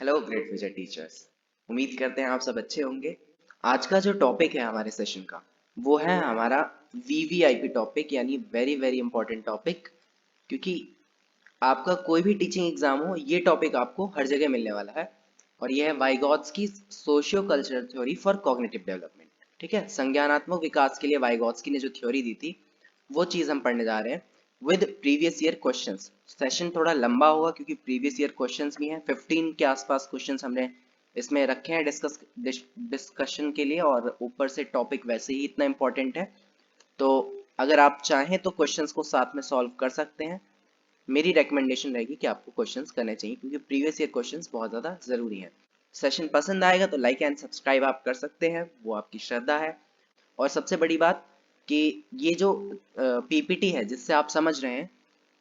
Hello great future teachers. उम्मीद करते हैं आप सब अच्छे होंगे। आज का जो टॉपिक है हमारे सेशन का वो है हमारा वीवीआईपी टॉपिक, यानी वेरी वेरी इंपॉर्टेंट टॉपिक। क्योंकि आपका कोई भी टीचिंग एग्जाम हो, ये टॉपिक आपको हर जगह मिलने वाला है। और यह है वाइगॉट्स की socio cultural theory for cognitive development. ठीक है, संज्ञानात्मक विकास के लिए वाइगॉट्सकी ने जो थ्योरी दी थी वो चीज हम पढ़ने जा रहे हैं with previous year questions. Session थोड़ा लंबा होगा क्योंकि प्रीवियस ईयर क्वेश्चंस भी हैं, 15 के आसपास क्वेश्चंस हमने इसमें रखे हैं डिस्कशन के लिए। और ऊपर से टॉपिक वैसे ही इतना इंपॉर्टेंट है, तो अगर आप चाहें तो क्वेश्चंस को साथ में सॉल्व कर सकते हैं। मेरी रिकमेंडेशन रहेगी कि आपको क्वेश्चंस करने चाहिए क्योंकि प्रीवियस ईयर क्वेश्चंस बहुत ज़्यादा ज़रूरी हैं। सेशन पसंद आएगा तो लाइक एंड सब्सक्राइब आप कर सकते हैं, वो आपकी श्रद्धा है। और सबसे बड़ी बात कि ये जो पीपीटी है जिससे आप समझ रहे हैं,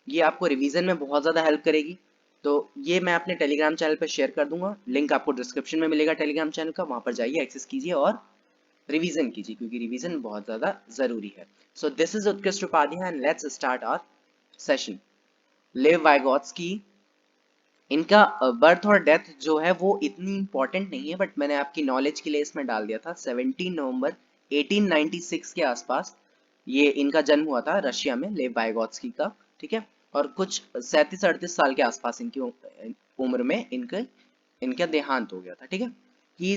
ये आपको रिवीजन में बहुत ज़्यादा हेल्प करेगी। तो ये मैं अपने टेलीग्राम चैनल पर शेयर कर दूंगा, लिंक आपको डिस्क्रिप्शन में मिलेगा टेलीग्राम चैनल का, वहाँ पर जाइए, एक्सेस कीजिए और रिवीजन कीजिए क्योंकि रिवीजन बहुत ज़्यादा ज़रूरी है। सो this is Utkrisht Upadhyay and let's start our session. Lev Vygotsky, इनका बर्थ और डेथ जो है वो इतनी इंपॉर्टेंट नहीं है, बट मैंने आपकी नॉलेज के लिए इसमें डाल दिया था। 17 नवंबर 1896 के आसपास ये इनका जन्म हुआ था रशिया में, लेव वाइगॉट्स्की का। ठीक है, और कुछ 37-38 साल के आसपास इनकी उम्र में इनका देहांत हो गया था। ठीक है, he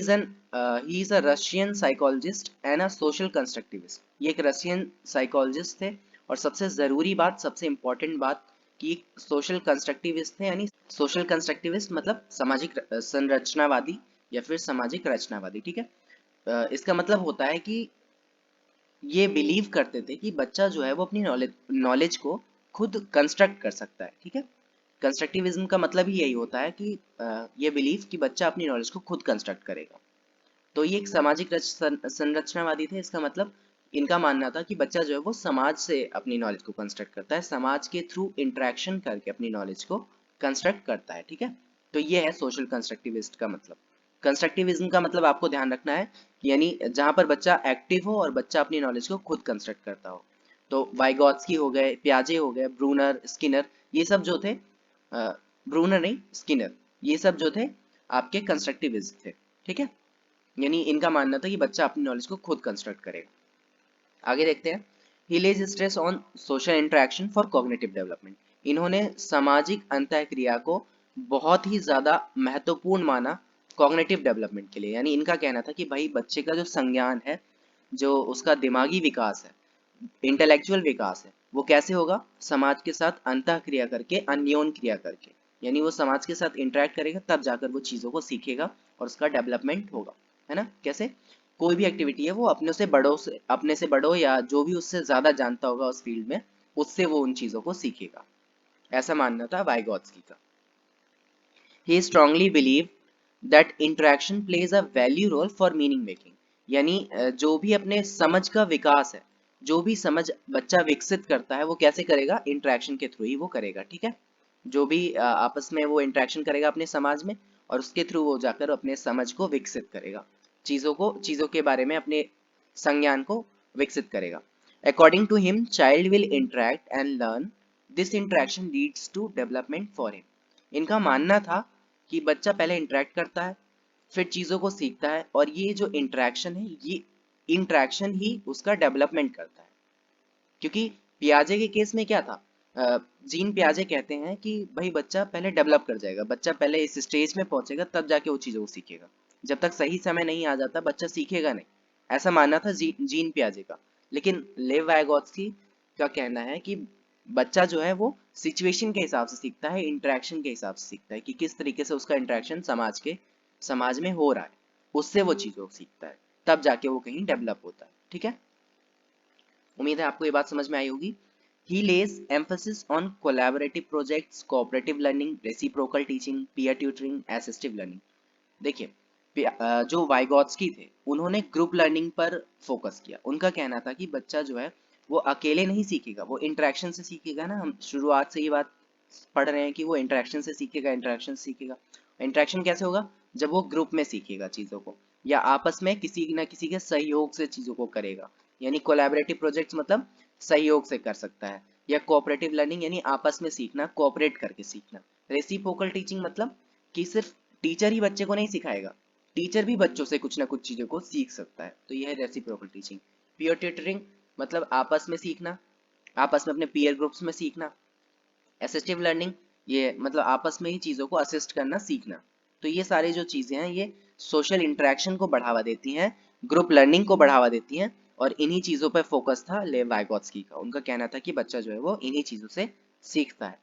is a Russian psychologist and a social constructivist. ये एक रशियन साइकोलॉजिस्ट थे, और सबसे जरूरी बात, सबसे इंपॉर्टेंट बात कि सोशल कंस्ट्रक्टिविस्ट थे। यानी सोशल कंस्ट्रक्टिविस्ट मतलब सामाजिक संरचनावादी या फिर सामाजिक रचनावादी। ठीक है, इसका मतलब होता है कि ये बिलीव करते थे कि बच्चा जो है वो अपनी नॉलेज को खुद कंस्ट्रक्ट कर सकता है। ठीक है, कंस्ट्रक्टिविज्म का मतलब ही यही होता है कि ये बिलीव कि बच्चा अपनी नॉलेज को खुद कंस्ट्रक्ट करेगा। तो ये एक सामाजिक संरचनावादी थे। इसका मतलब इनका मानना था कि बच्चा जो है वो समाज से अपनी नॉलेज को कंस्ट्रक्ट करता है, समाज के थ्रू इंटरेक्शन करके अपनी नॉलेज को कंस्ट्रक्ट करता है। ठीक है, तो ये है सोशल कंस्ट्रक्टिविस्ट का मतलब। कंस्ट्रक्टिविज्म का मतलब आपको ध्यान रखना है कि यानी जहां पर बच्चा एक्टिव हो और बच्चा अपनी नॉलेज को खुद कंस्ट्रक्ट करता हो। तो वाइगॉत्स्की हो गए, प्याजे हो गए, ब्रूनर, स्किनर, ये सब जो थे, ब्रूनर नहीं स्किनर, ये सब जो थे आपके कंस्ट्रक्टिविस्ट थे। ठीक है, यानी इनका मानना था कि बच्चा अपनी नॉलेज को खुद कंस्ट्रक्ट करेगा। आगे देखते हैं। He lays stress on social interaction for cognitive development. इन्होंने सामाजिक अंतःक्रिया को बहुत ही ज्यादा महत्वपूर्ण माना कॉग्निटिव डेवलपमेंट के लिए। यानी इनका कहना था कि भाई बच्चे का जो संज्ञान है, जो उसका दिमागी विकास है, इंटेलेक्चुअल विकास है, वो कैसे होगा? समाज के साथ अंतःक्रिया करके, अन्योन क्रिया करके। यानी वो समाज के साथ इंटरेक्ट करेगा तब जाकर वो चीजों को सीखेगा और उसका डेवलपमेंट होगा। है ना? कैसे? कोई भी एक्टिविटी है वो अपने से बड़ों या जो भी उससे ज्यादा जानता होगा उस फील्ड में, उससे वो उन चीजों को सीखेगा। ऐसा मानना था वाइगॉत्स्की का। He strongly believe that interaction plays a value role for meaning making. यानी जो भी अपने समझ का विकास है, जो भी समझ बच्चा विकसित करता है, वो कैसे करेगा? इंटरेक्शन के थ्रू ही वो करेगा। ठीक है, जो भी आपस में वो इंटरेक्शन करेगा अपने समाज में, और उसके थ्रू वो जाकर अपने समझ को विकसित करेगा, चीजों के बारे में अपने संज्ञान को विकसित करेगा। According to him, child will interact and learn, this interaction leads to development for him. इनका मानना था कि बच्चा पहले इंटरेक्ट करता है, फिर चीजों को सीखता है, और ये जो इंटरेक्शन है, ये इंटरेक्शन ही उसका डेवलपमेंट करता है। क्योंकि पियाजे के केस में क्या था, जीन पियाजे कहते हैं कि भाई बच्चा पहले डेवलप कर जाएगा, बच्चा पहले इस स्टेज में पहुंचेगा तब जाके वो चीजों को सीखेगा। जब तक सही समय नहीं आ जाता बच्चा सीखेगा नहीं। ऐसा मानना था जीन पियाजे का। लेकिन लेव वाइगॉत्स्की का कहना है कि बच्चा जो है वो सिचुएशन के हिसाब से सीखता है, इंटरेक्शन के हिसाब से सीखता है कि किस तरीके से उसका इंटरेक्शन समाज में हो रहा है, उससे वो चीजों को सीखता है, तब जाके वो कहीं डेवलप होता है। ठीक है, उम्मीद है आपको ये बात समझ में आई होगी। He lays emphasis on collaborative projects, cooperative learning, reciprocal teaching, peer tutoring, assistive learning। देखिए, जो वाइगॉत्स्की थे उन्होंने ग्रुप लर्निंग पर फोकस किया। उनका कहना था कि बच्चा जो है वो अकेले नहीं सीखेगा, वो इंटरेक्शन से सीखेगा। ना, हम शुरुआत से ये बात पढ़ रहे हैं कि वो इंटरेक्शन से सीखेगा, इंटरेक्शन सीखेगा। इंटरेक्शन कैसे होगा? जब वो ग्रुप में सीखेगा चीजों को, या आपस में किसी न किसी के सहयोग से चीजों को करेगा। यानी कोलैबोरेटिव प्रोजेक्ट्स मतलब सहयोग से कर सकता है, या कोऑपरेटिव लर्निंग यानी आपस में सीखना, कोऑपरेट करके सीखना। रेसिप्रोकल टीचिंग मतलब कि सिर्फ टीचर ही बच्चे को नहीं सिखाएगा, टीचर भी बच्चों से कुछ ना कुछ चीज़ों को सीख सकता है। तो यह है रेसिप्रोकल टीचिंग। पीयर ट्यूटरिंग मतलब आपस में सीखना, आपस में अपने पीयर ग्रुप्स में सीखना। असिस्टिव लर्निंग ये मतलब आपस में ही चीज़ों को असिस्ट करना, सीखना। तो ये सारी जो चीज़ें हैं ये सोशल इंटरेक्शन को बढ़ावा देती हैं, ग्रुप लर्निंग को बढ़ावा देती हैं, और इन्हीं चीज़ों पर फोकस था लेव वाइगोत्स्की का। उनका कहना था कि बच्चा जो है वो इन्हीं चीज़ों से सीखता है।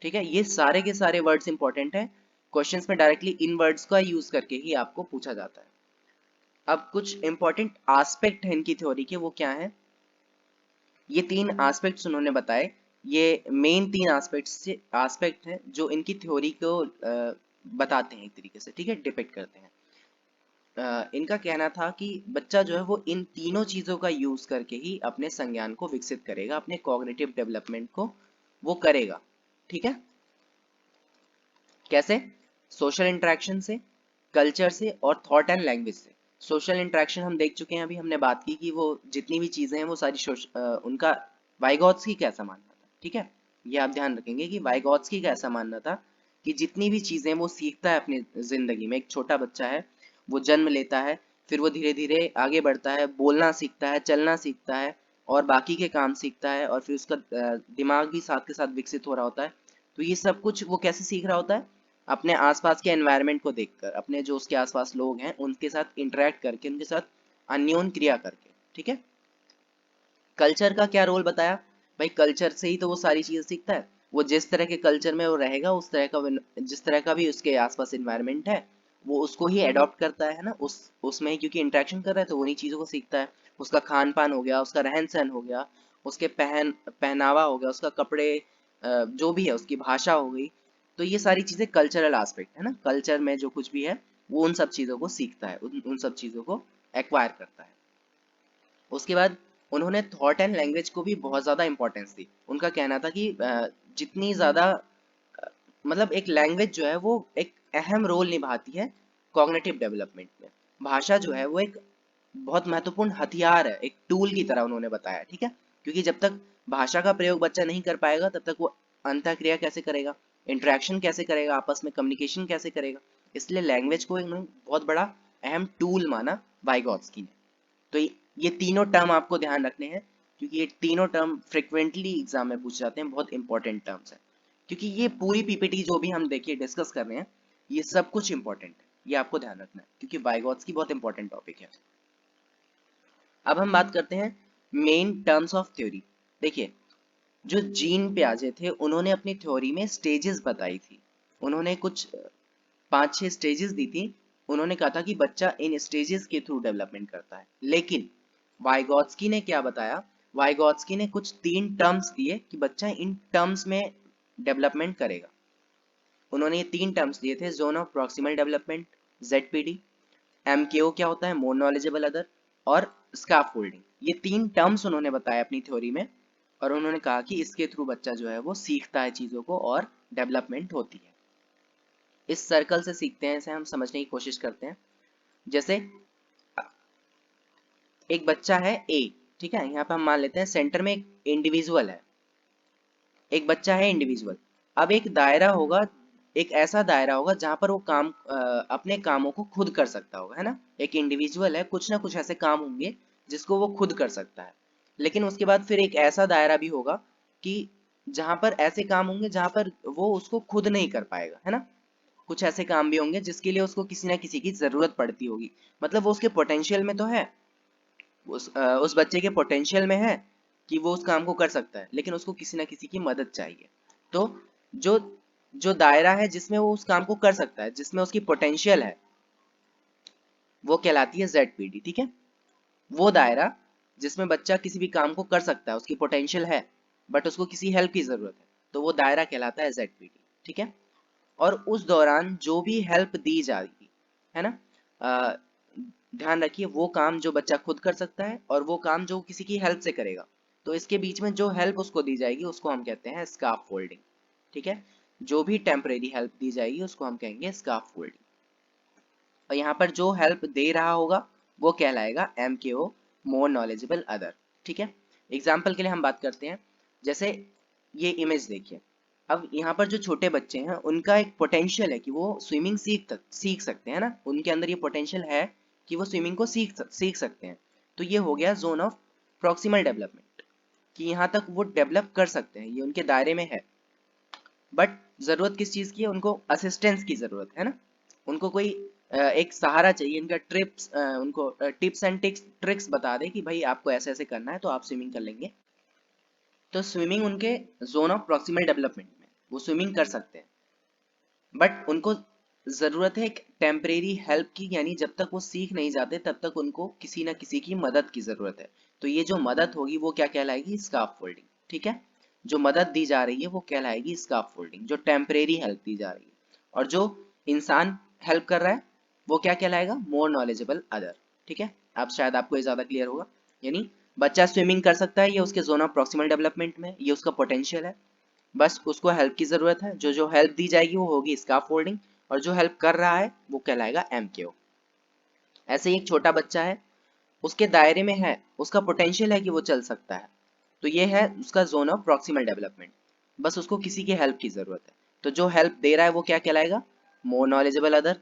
ठीक है, ये सारे के सारे वर्ड्स इंपॉर्टेंट हैं। क्वेश्चंस में डायरेक्टली इन वर्ड्स का यूज करके ही आपको पूछा जाता है। अब कुछ इंपॉर्टेंट एस्पेक्ट हैं इनकी थ्योरी के, वो क्या है? ये 3 एस्पेक्ट्स उन्होंने बताए। ये मेन 3 एस्पेक्ट हैं जो इनकी थ्योरी को बताते हैं एक तरीके से, ठीक है, डिपिक्ट करते हैं। इनका कहना था कि बच्चा जो है वो इन तीनों चीज़ों का यूज करके ही अपने संज्ञान को विकसित करेगा, अपने कॉग्निटिव डेवलपमेंट को वो करेगा। ठीक है, कैसे? सोशल इंटरेक्शन से, कल्चर से, और थॉट एंड लैंग्वेज से। सोशल इंटरेक्शन हम देख चुके हैं, अभी हमने बात की कि वो जितनी भी चीजें हैं वो सारी उनका वाइगॉत्स्की का ऐसा मानना था। ठीक है, ये आप ध्यान रखेंगे कि वाइगॉत्स्की का ऐसा मानना था कि जितनी भी चीजें वो सीखता है अपनी जिंदगी में, एक छोटा बच्चा है, वो जन्म लेता है, फिर वो धीरे धीरे आगे बढ़ता है, बोलना सीखता है, चलना सीखता है, और बाकी के काम सीखता है, और फिर उसका दिमाग भी साथ के साथ विकसित हो रहा होता है। तो ये सब कुछ वो कैसे सीख रहा होता है? अपने आसपास के एनवायरनमेंट को देखकर, अपने जो उसके आसपास लोग हैं उनके साथ इंटरेक्ट करके, उनके साथ अन्योन क्रिया करके। ठीक है, कल्चर का क्या रोल बताया? भाई कल्चर से ही तो वो सारी चीजें सीखता है। वो जिस तरह के कल्चर में वो रहेगा, उस तरह का जिस तरह का भी उसके आसपास एनवायरनमेंट है, वो उसको ही अडॉप्ट करता है ना, उसमें ही क्योंकि इंटरेक्शन कर रहा है तो उन्हीं चीजों को सीखता है। उसका खान पान हो गया, उसका रहन सहन हो गया, उसके पहनावा हो गया, उसका कपड़े, जो भी है, उसकी भाषा हो गई। तो ये सारी चीजें कल्चरल एस्पेक्ट है ना, कल्चर में जो कुछ भी है वो उन सब चीजों को सीखता है, उन सब चीजों को एक्वायर करता है। उसके बाद उन्होंने थॉट एंड लैंग्वेज को भी बहुत ज़्यादा इंपॉर्टेंस दी। उनका कहना था कि जितनी ज़्यादा मतलब एक लैंग्वेज जो है वो एक अहम रोल निभाती है कॉग्निटिव डेवलपमेंट में। भाषा जो है वो एक बहुत महत्वपूर्ण हथियार है, एक टूल की तरह उन्होंने बताया। ठीक है, क्योंकि जब तक भाषा का प्रयोग बच्चा नहीं कर पाएगा तब तक वो अंतःक्रिया कैसे करेगा, इंटरेक्शन कैसे करेगा, आपस में कम्युनिकेशन कैसे करेगा। इसलिए लैंग्वेज को इन्होंने बहुत बड़ा अहम टूल माना वाइगॉत्स्की ने। तो ये तीनों टर्म आपको ध्यान रखने हैं, क्योंकि ये तीनों टर्म फ्रिक्वेंटली एग्जाम में पूछे जाते हैं, बहुत इंपॉर्टेंट टर्म्स हैं। क्योंकि ये पूरी पीपीटी जो भी हम देखिए डिस्कस कर रहे हैं, ये सब कुछ इंपॉर्टेंट है, ये आपको ध्यान रखना है, क्योंकि वाइगॉट्स की बहुत इंपॉर्टेंट टॉपिक है। अब हम बात करते हैं मेन टर्म्स ऑफ थ्योरी। देखिए, जो जीन पियाजे थे उन्होंने अपनी थ्योरी में स्टेजेस बताई थी। उन्होंने कुछ 5-6 स्टेजेस दी थी। उन्होंने कहा था कि बच्चा इन स्टेजेस के थ्रू डेवलपमेंट करता है। लेकिन वाइगॉत्स्की ने क्या बताया? वाइगॉत्स्की ने कुछ 3 टर्म्स दिए कि बच्चा इन टर्म्स में डेवलपमेंट करेगा। उन्होंने ये 3 टर्म्स दिए थे, zone of proximal development, ZPD, MKO क्या होता है, मोर नॉलेजेबल अदर, और स्काफोल्डिंग। ये 3 टर्म्स उन्होंने बताया अपनी थ्योरी में, और उन्होंने कहा कि इसके थ्रू बच्चा जो है वो सीखता है चीजों को और डेवलपमेंट होती है। इस सर्कल से सीखते हैं, इसे हम समझने की कोशिश करते हैं। जैसे एक बच्चा है ए, ठीक है, यहाँ पे हम मान लेते हैं सेंटर में एक इंडिविजुअल है, एक बच्चा है इंडिविजुअल। अब एक दायरा होगा, एक ऐसा दायरा होगा जहां पर वो अपने कामों को खुद कर सकता होगा, है ना। एक इंडिविजुअल है, कुछ ना कुछ ऐसे काम होंगे जिसको वो खुद कर सकता है। लेकिन उसके बाद फिर एक ऐसा दायरा भी होगा कि जहां पर ऐसे काम होंगे जहां पर वो उसको खुद नहीं कर पाएगा, है ना। कुछ ऐसे काम भी होंगे जिसके लिए उसको किसी ना किसी की जरूरत पड़ती होगी। मतलब वो उसके पोटेंशियल में तो है, उस बच्चे के पोटेंशियल में है कि वो उस काम को कर सकता है, लेकिन उसको किसी ना किसी की मदद चाहिए। तो जो जो दायरा है जिसमें वो उस काम को कर सकता है, जिसमें उसकी पोटेंशियल है, वो कहलाती है जेडपीडी। ठीक है, वो दायरा जिसमें बच्चा किसी भी काम को कर सकता है, उसकी पोटेंशियल है, बट उसको किसी हेल्प की जरूरत है, तो वो दायरा कहलाता है जेडपीडी। ठीक है, और उस दौरान जो भी हेल्प दी जाएगी, है ना, अ, ध्यान रखिए, वो काम जो बच्चा खुद कर सकता है और वो काम जो किसी की हेल्प से करेगा, तो इसके बीच में जो हेल्प उसको दी जाएगी उसको हम कहते हैं स्काफ फोल्डिंग। ठीक है, जो भी टेम्परेरी हेल्प दी जाएगी उसको हम कहेंगे स्काफ फोल्डिंग। और यहाँ पर जो हेल्प दे रहा होगा वो कहलाएगा MKO, मोर नॉलेजेबल अदर। ठीक है, एग्जाम्पल के लिए हम बात करते हैं। जैसे ये इमेज देखिए, अब यहाँ पर जो छोटे बच्चे हैं उनका एक पोटेंशियल है कि वो स्विमिंग सीख सकते हैं ना, उनके अंदर ये पोटेंशियल है कि वो स्विमिंग को सीख सकते हैं। तो ये हो गया जोन ऑफ प्रॉक्सिमल डेवलपमेंट, कि यहाँ तक वो डेवलप कर सकते हैं, ये उनके दायरे में है। बट जरूरत किस चीज की है, उनको असिस्टेंस की जरूरत है ना, उनको कोई एक सहारा चाहिए, इनका उनको टिप्स एंड ट्रिक्स बता दे कि भाई आपको ऐसे ऐसे करना है तो आप स्विमिंग कर लेंगे। तो स्विमिंग उनके जोन ऑफ प्रॉक्सिमल डेवलपमेंट में वो स्विमिंग कर सकते हैं, बट उनको जरूरत है एक टेम्परेरी हेल्प की, यानी जब तक वो सीख नहीं जाते तब तक उनको किसी ना किसी की मदद की जरूरत है। तो ये जो मदद होगी वो क्या कहलाएगी, स्कार्फ फोल्डिंग। ठीक है, जो मदद दी जा रही है वो कहलाएगी स्कार्फ फोल्डिंग, जो टेम्परेरी हेल्प दी जा रही है। और जो इंसान हेल्प कर रहा है वो क्या कहलाएगा, मोर नॉलेजेबल अदर। ठीक है, अब शायद आपको ये ज्यादा क्लियर होगा। यानी बच्चा स्विमिंग कर सकता है, ये उसके जोन ऑफ प्रॉक्सिमल डेवलपमेंट में, ये उसका पोटेंशियल है, बस उसको हेल्प की जरूरत है। जो जो हेल्प दी जाएगी वो होगी स्कार्फ फोल्डिंग, और जो हेल्प कर रहा है वो कहलाएगा एमकेओ। ऐसे ही एक छोटा बच्चा है, उसके दायरे में है, उसका पोटेंशियल है कि वो चल सकता है, तो ये है उसका जोन ऑफ प्रॉक्सिमल डेवलपमेंट, बस उसको किसी की हेल्प की जरूरत है। तो जो हेल्प दे रहा है वो क्या कहलाएगा, मोर नॉलेजेबल अदर।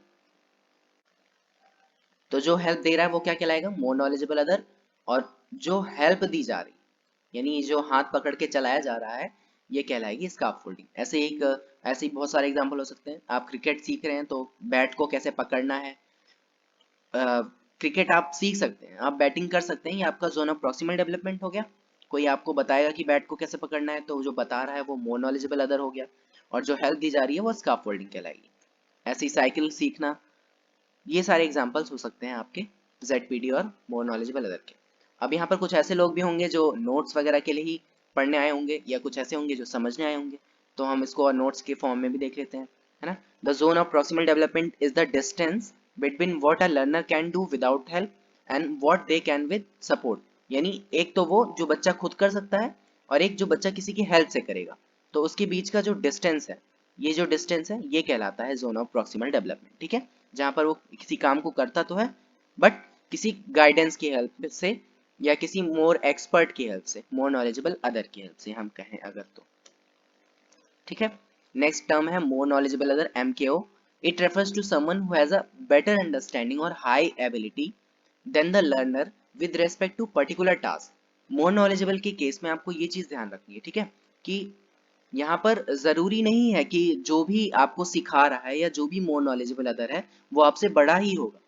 तो जो हेल्प दे रहा है वो क्या कहलाएगा, मोर नॉलेजेबल अदर। और जो हेल्प दी जा रही, यानी जो हाथ पकड़ के चलाया जा रहा है, ये कहलाएगी स्कार्फ फोल्डिंग। ऐसे ही बहुत सारे एग्जांपल हो सकते हैं। आप क्रिकेट सीख रहे हैं तो बैट को कैसे पकड़ना है, क्रिकेट आप सीख सकते हैं, आप बैटिंग कर सकते हैं, ये आपका जोन ऑफ प्रॉक्सिमल डेवलपमेंट हो गया। कोई आपको बताएगा कि बैट को कैसे पकड़ना है, तो जो बता रहा है वो मोर नॉलेजेबल अदर हो गया, और जो हेल्प दी जा रही है वो स्कार्फ फोल्डिंग कहलाएगी। ऐसे ही साइकिल सीखना, ये सारे एग्जांपल्स हो सकते हैं आपके जेडपीडी और मोर नॉलेजेबल अदर के। अब यहाँ पर कुछ ऐसे लोग भी होंगे जो नोट्स वगैरह के लिए ही पढ़ने आए होंगे, या कुछ ऐसे होंगे जो समझने आए होंगे, तो हम इसको नोट्स के फॉर्म में भी देख लेते हैं, है ना। The zone of proximal development is the distance between what a learner can do without help and what they can with support. यानी एक तो वो जो बच्चा खुद कर सकता है, और एक जो बच्चा किसी की हेल्प से करेगा, तो उसके बीच का जो डिस्टेंस है, ये जो डिस्टेंस है ये कहलाता है जोन ऑफ प्रॉक्सिमल डेवलपमेंट। ठीक है, जहाँ पर वो किसी काम को करता तो है, बट किसी गाइडेंस की हेल्प से, या किसी मोर एक्सपर्ट की हेल्प से, मोर नॉलेजेबल अदर की हेल्प से हम कहें अगर तो। ठीक है, नेक्स्ट टर्म है more knowledgeable other, MKO. It refers to someone who has a better understanding और high ability than the learner with respect to particular task. More knowledgeable के केस में आपको ये चीज ध्यान रखनी है, ठीक है, कि यहाँ पर जरूरी नहीं है कि जो भी आपको सिखा रहा है या जो भी मोर नॉलेजेबल अदर है वो आपसे बड़ा ही होगा।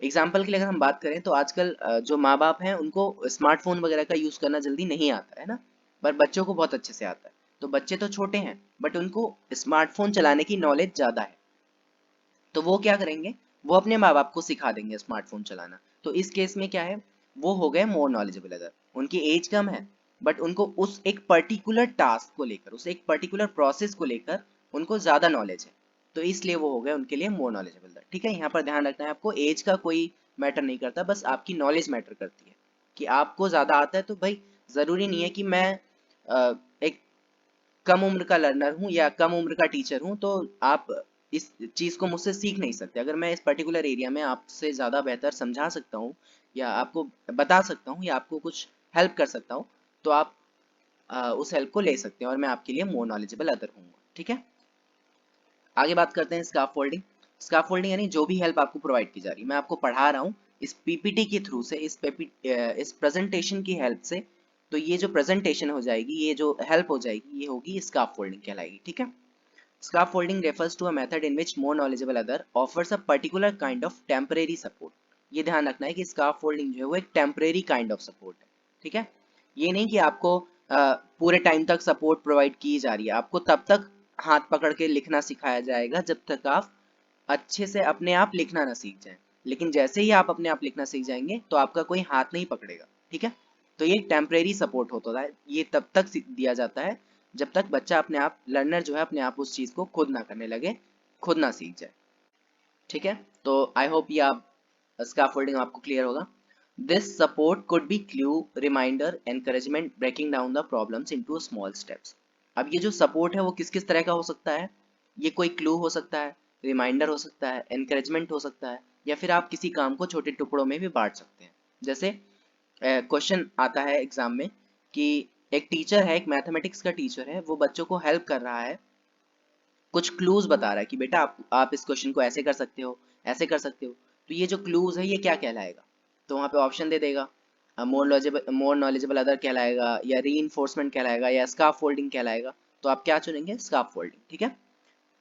एग्जाम्पल के लिए अगर हम बात करें तो आजकल जो माँ बाप हैं उनको स्मार्टफोन वगैरह का यूज करना जल्दी नहीं आता है ना, पर बच्चों को बहुत अच्छे से आता है। तो बच्चे तो छोटे हैं बट उनको स्मार्टफोन चलाने की नॉलेज ज्यादा है, तो वो क्या करेंगे, वो अपने माँ बाप को सिखा देंगे स्मार्टफोन चलाना। तो इस केस में क्या है, वो हो गए मोर नॉलेजेबल अदर। उनकी एज कम है, बट उनको उस एक पर्टिकुलर टास्क को लेकर, उस एक पर्टिकुलर प्रोसेस को लेकर उनको ज्यादा नॉलेज है, तो इसलिए वो हो गए उनके लिए मोर नॉलेजेबल अदर। ठीक है, यहाँ पर ध्यान रखना है आपको, एज का कोई मैटर नहीं करता, बस आपकी नॉलेज मैटर करती है, कि आपको ज्यादा आता है तो भाई जरूरी नहीं है कि मैं एक कम उम्र का लर्नर हूँ या कम उम्र का टीचर हूँ तो आप इस चीज को मुझसे सीख नहीं सकते। अगर मैं इस पर्टिकुलर एरिया में आपसे ज्यादा बेहतर समझा सकता हूँ, या आपको बता सकता हूँ, या आपको कुछ हेल्प कर सकता हूँ, तो आप उस हेल्प को ले सकते हैं, और मैं आपके लिए मोर नॉलेजेबल अदर हूँ। ठीक है, आगे बात करते हैं स्कार्फ फोल्डिंग। स्कार्फ फोल्डिंग यानी जो भी हेल्प आपको प्रोवाइड की जा रही है, मैं आपको पढ़ा रहा हूँ इस पीपीटी के थ्रू से, इस प्रेजेंटेशन की हेल्प से, तो ये जो प्रेजेंटेशन हो जाएगी, ये जो हेल्प हो जाएगी, ये होगी स्कार्फ फोल्डिंग कहलाएगी। ठीक है, scarf folding refers to a method in which more knowledgeable other offers a particular kind of temporary support। ये ध्यान रखना है कि स्कार्फ फोल्डिंग जो है वो एक टेम्परेरी काइंड ऑफ सपोर्ट है। ठीक है, ये नहीं कि आपको पूरे टाइम तक सपोर्ट प्रोवाइड की जा रही है, आपको तब तक हाथ पकड़ के लिखना सिखाया जाएगा जब तक आप अच्छे से अपने आप लिखना ना सीख जाएं। लेकिन जैसे ही आप अपने आप लिखना सीख जाएंगे तो आपका कोई हाथ नहीं पकड़ेगा। ठीक है, तो ये टेम्परेरी सपोर्ट होता है, ये तब तक दिया जाता है जब तक बच्चा अपने आप, लर्नर जो है अपने आप उस चीज को खुद ना करने लगे, खुद ना सीख जाए। ठीक है, तो आई होप ये आप स्कैफोल्डिंग आपको क्लियर होगा। This support could be clue, reminder, encouragement, breaking down the problems into small steps. अब ये जो सपोर्ट है वो किस किस तरह का हो सकता है, ये कोई क्लू हो सकता है, रिमाइंडर हो सकता है, एनकरेजमेंट हो सकता है, या फिर आप किसी काम को छोटे टुकड़ों में भी बांट सकते हैं। जैसे क्वेश्चन आता है एग्जाम में कि एक टीचर है, एक मैथमेटिक्स का टीचर है, वो बच्चों को हेल्प कर रहा है, कुछ क्लूज बता रहा है कि बेटा आप इस क्वेश्चन को ऐसे कर सकते हो, ऐसे कर सकते हो। तो ये जो क्लूज है ये क्या कहलाएगा? तो वहाँ पे ऑप्शन दे देगा, मोर नॉलेजेबल अदर कहलाएगा, या री कहलाएगा, या स्काफ फोल्डिंग कहलाएगा। तो आप क्या चुनेंगे? स्काफ फोल्डिंग, ठीक है।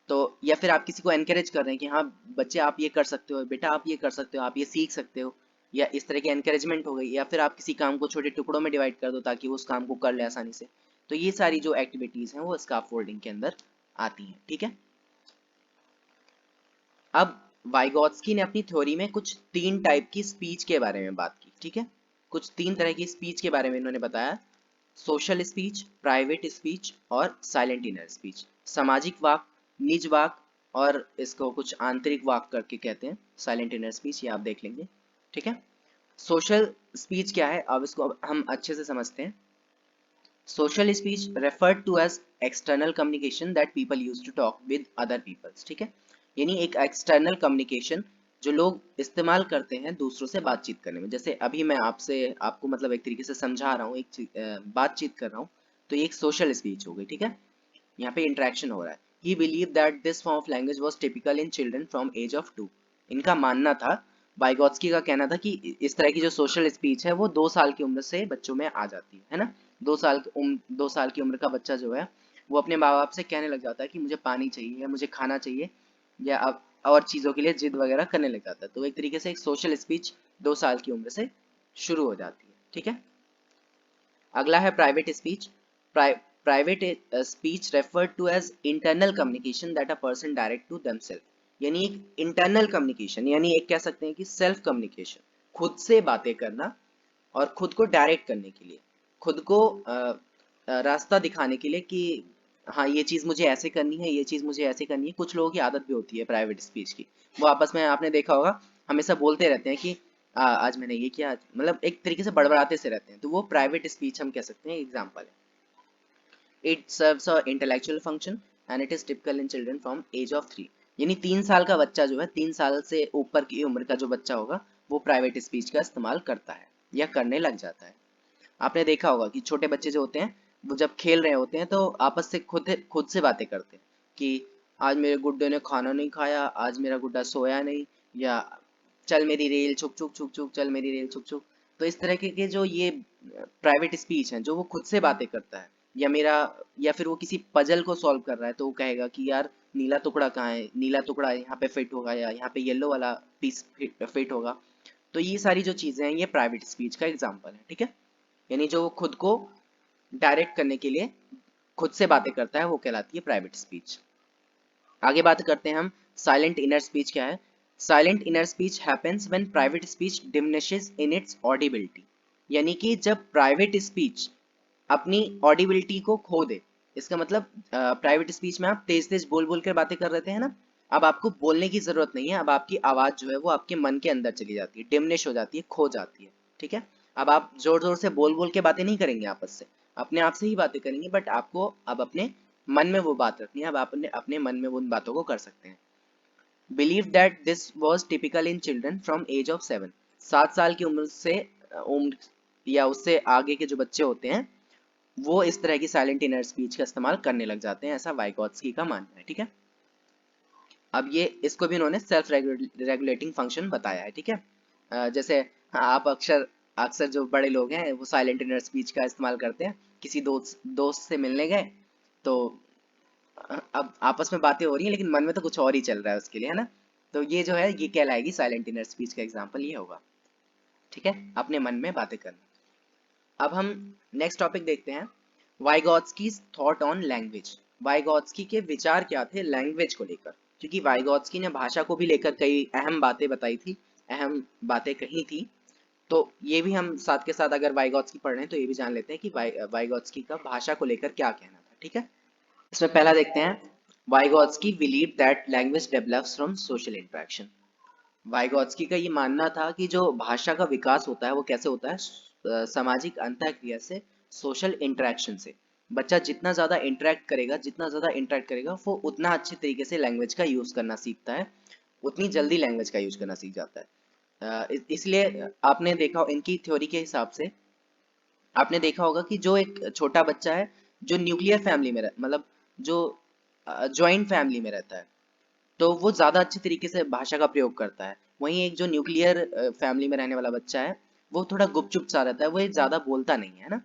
तो या फिर आप किसी को एनकरेज कर रहे हैं कि हाँ बच्चे आप ये कर सकते हो, बेटा आप ये कर सकते हो, आप ये सीख सकते हो, या इस तरह की एनकरेजमेंट हो गई। या फिर आप किसी काम को छोटे टुकड़ों में डिवाइड कर दो ताकि वो उस काम को कर ले आसानी से। तो ये सारी जो एक्टिविटीज हैं वो स्काफ फोल्डिंग के अंदर आती हैं, ठीक है। अब वाइगॉत्स्की ने अपनी थ्योरी में कुछ 3 टाइप की स्पीच के बारे में बात की, ठीक है। कुछ 3 तरह की स्पीच के बारे में इन्होंने बताया: सोशल स्पीच, प्राइवेट स्पीच और साइलेंट इनर स्पीच। सामाजिक वाक, निज वाक, और इसको कुछ आंतरिक वाक करके कहते हैं, साइलेंट इनर स्पीच, ये आप देख लेंगे, ठीक है। सोशल स्पीच क्या है, अब इसको हम अच्छे से समझते हैं। Social speech referred to as external communication that people use to talk with other peoples, ठीक है। यानी एक एक्सटर्नल कम्युनिकेशन जो लोग इस्तेमाल करते हैं दूसरों से बातचीत करने में। जैसे अभी मैं आपको मतलब एक तरीके से समझा रहा हूँ, बातचीत कर रहा हूँ, तो ये एक सोशल स्पीच हो गई, ठीक है। यहाँ पे इंटरेक्शन हो रहा है। He believe that this form of language was typical in children from age of 2। इनका मानना था, वाइगॉत्स्की का कहना था कि इस तरह की जो सोशल स्पीच है वो 2 साल की उम्र से बच्चों में आ जाती है ना। 2 साल की उम्र का बच्चा जो है वो अपने माँ बाप से कहने लग जाता है कि मुझे पानी चाहिए, या मुझे खाना चाहिए, या अब और चीज़ों के लिए जिद वगैरह करने लग जाता है। तो एक तरीके से एक सोशल स्पीच 2 साल की उम्र से शुरू हो जाती है, ठीक है। अगला है private speech. Private speech referred to as internal communication that a person direct to themselves. यानी एक इंटरनल कम्युनिकेशन, यानी एक कह सकते हैं कि सेल्फ कम्युनिकेशन, खुद से बातें करना और खुद को डायरेक्ट करने के लिए, खुद को रास्ता दिखाने के लिए कि हाँ ये चीज़ मुझे ऐसे करनी है, ये चीज़ मुझे ऐसे करनी है। कुछ लोगों की आदत भी होती है प्राइवेट स्पीच की, वो आपस में आपने देखा होगा हमेशा बोलते रहते हैं कि आज मैंने ये किया, मतलब एक तरीके से बड़बड़ाते से रहते हैं। तो वो प्राइवेट स्पीच हम कह सकते हैं, एग्जाम्पल है। It serves a intellectual function and it is typical in children from age of 3। यानी 3 साल का बच्चा जो है, 3 साल से ऊपर की उम्र का जो बच्चा होगा वो प्राइवेट स्पीच का इस्तेमाल करता है या करने लग जाता है। आपने देखा होगा कि छोटे बच्चे जो होते हैं वो जब खेल रहे होते हैं तो आपस से खुद से बातें करते हैं कि आज मेरे गुड्डे ने खाना नहीं खाया, आज मेरा गुड्डा सोया नहीं, या चल मेरी रेल छुक छुक छुक छुक, चल मेरी रेल छुक छुक। तो इस तरह के जो ये प्राइवेट स्पीच हैं जो वो खुद से बातें करता है, या मेरा, या फिर वो किसी पजल को सॉल्व कर रहा है तो वो कहेगा कि यार नीला टुकड़ा कहाँ है, नीला टुकड़ा यहाँ पे फिट होगा, या यहाँ पे येलो वाला पीस फिट होगा। तो ये सारी जो चीजें हैं ये प्राइवेट स्पीच का एग्जाम्पल है, ठीक है। यानी जो खुद को डायरेक्ट करने के लिए खुद से बातें करता है वो कहलाती है प्राइवेट स्पीच। आगे बात करते हैं हम साइलेंट इनर स्पीच क्या है। Silent inner speech happens when private speech diminishes in its audibility. यानी कि जब प्राइवेट स्पीच अपनी ऑडिबिलिटी को खो दे। इसका मतलब प्राइवेट स्पीच में आप तेज तेज बोल बोल कर बातें कर रहे थे, है ना। अब आपको बोलने की जरूरत नहीं है, अब आपकी आवाज जो है वो आपके मन के अंदर चली जाती है, डिमिनिश हो जाती है, खो जाती है, ठीक है। अब आप जोर जोर से बोल बोल के बातें नहीं करेंगे आपस से, अपने आप से ही बातें करेंगे, बट आपको अब अपने मन में वो बात रखनी है। अब आप अपने मन में उन बातों को कर सकते हैं। Believe that this was typical in children from age of 7। 7 साल की उम्र से उम्र या उससे आगे के जो बच्चे होते हैं वो इस तरह की साइलेंट इनर स्पीच का इस्तेमाल करने लग जाते हैं, ऐसा वाइगॉत्स्की का मानना है, ठीक है। अब ये इसको भी उन्होंने सेल्फ रेगुलेटिंग फंक्शन बताया है, ठीक है। जैसे हाँ, आप अक्सर अक्सर जो बड़े लोग हैं वो साइलेंट इनर स्पीच का इस्तेमाल करते हैं। किसी दोस्त दोस्त से मिलने गए तो अब आपस में बातें हो रही हैं लेकिन मन में तो कुछ और ही चल रहा है उसके लिए, है ना। तो ये जो है ये कहलाएगी साइलेंट इनर स्पीच का एग्जाम्पल ये होगा, ठीक है, अपने मन में बातें करना। अब हम नेक्स्ट टॉपिक देखते हैं, वाइगॉत्स्कीज थॉट ऑन लैंग्वेज। वाइगॉत्स्की के विचार क्या थे लैंग्वेज को लेकर, क्योंकि वाइगॉत्स्की ने भाषा को भी लेकर कई अहम बातें बताई थी, अहम बातें कही थी। तो ये भी हम साथ के साथ अगर वाइगॉत्स्की पढ़ रहे हैं तो ये भी जान लेते हैं कि वाइगॉत्स्की का भाषा को लेकर क्या कहना था, ठीक है। इसमें पहला देखते हैं, Vygotsky believe that language develops from social interaction. Vygotsky का ये मानना था कि जो भाषा का विकास होता है वो कैसे होता है, सामाजिक अंतःक्रिया से, सोशल इंटरेक्शन से। बच्चा जितना ज्यादा इंटरेक्ट करेगा वो उतना अच्छे तरीके से लैंग्वेज का यूज करना सीखता है, उतनी जल्दी लैंग्वेज का यूज करना सीख जाता है। इसलिए आपने देखा इनकी थ्योरी के हिसाब से आपने देखा होगा कि जो एक छोटा बच्चा है जो न्यूक्लियर फैमिली में मतलब जो जॉइंट फैमिली में रहता है, तो वो ज्यादा अच्छे तरीके से भाषा का प्रयोग करता है। वहीं एक जो न्यूक्लियर फैमिली में रहने वाला बच्चा है, वो थोड़ा गुपचुप सा रहता है, वो ये ज्यादा बोलता नहीं है ना।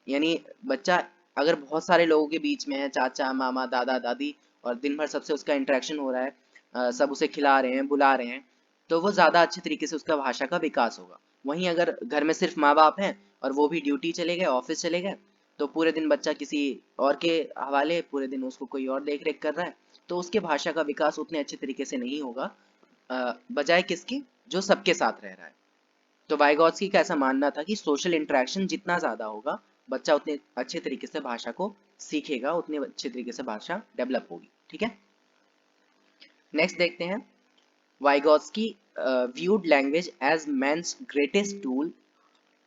यानी बच्चा अगर बहुत सारे लोगों के बीच में है, चाचा मामा दादा दादी, और दिन भर सबसे उसका इंटरेक्शन हो रहा है, सब उसे खिला रहे हैं बुला रहे हैं, तो वो ज्यादा अच्छे तरीके से उसका भाषा का विकास होगा। वहीं अगर घर में सिर्फ माँ बाप हैं और वो भी ड्यूटी चले गए, ऑफिस चले गए, तो पूरे दिन बच्चा किसी और के हवाले, पूरे दिन उसको कोई और देख रेख कर रहा है, तो उसके भाषा का विकास उतने अच्छे तरीके से नहीं होगा, बजाय किसके, जो सबके साथ रह रहा है। तो वाइगॉत्स्की का ऐसा मानना था कि सोशल इंटरेक्शन जितना ज्यादा होगा, बच्चा उतने अच्छे तरीके से भाषा को सीखेगा, उतने अच्छे तरीके से भाषा डेवलप होगी। ठीक है, नेक्स्ट देखते हैं। वाइगॉत्स्की viewed language as man's greatest tool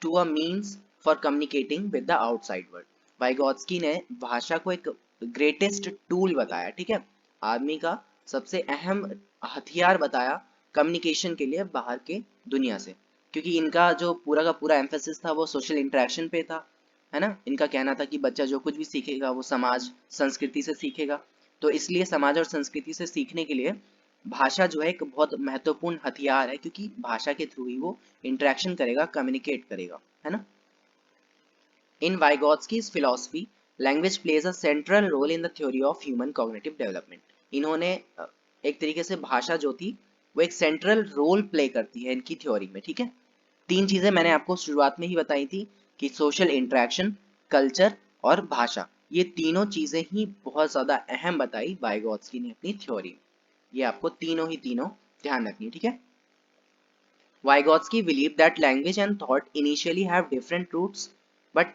to a means for communicating with the outside world। वाइगॉत्स्की ने भाषा को एक ग्रेटेस्ट टूल बताया, ठीक है, आदमी का सबसे अहम हथियार बताया कम्युनिकेशन के लिए बाहर के दुनिया से। क्योंकि इनका जो पूरा का पूरा एम्फेसिस था वो सोशल इंटरेक्शन पे था, है ना। इनका कहना था कि बच्चा जो कुछ भी सीखेगा वो समाज संस्कृति से सीखेगा। तो इसलिए समाज और संस्कृति से सीखने के लिए भाषा जो है एक बहुत महत्वपूर्ण हथियार है, क्योंकि भाषा के थ्रू ही वो इंटरेक्शन करेगा, कम्युनिकेट करेगा, है ना। In Vygotsky's philosophy, language plays a central role in the theory of human cognitive development. इन्होंने एक तरीके से भाषा जो थी वो एक सेंट्रल रोल प्ले करती है इनकी थ्योरी में। ठीक है, तीन चीजें मैंने आपको शुरुआत में ही बताई थी कि सोशल इंटरेक्शन, कल्चर और भाषा, ये तीनों चीजें ही बहुत ज्यादा अहम बताई वाइगॉत्स्की ने अपनी थ्योरी में। ये आपको तीनों ही तीनों ध्यान रखनी है। ठीक है, Vygotsky believed that language and thought initially have different roots but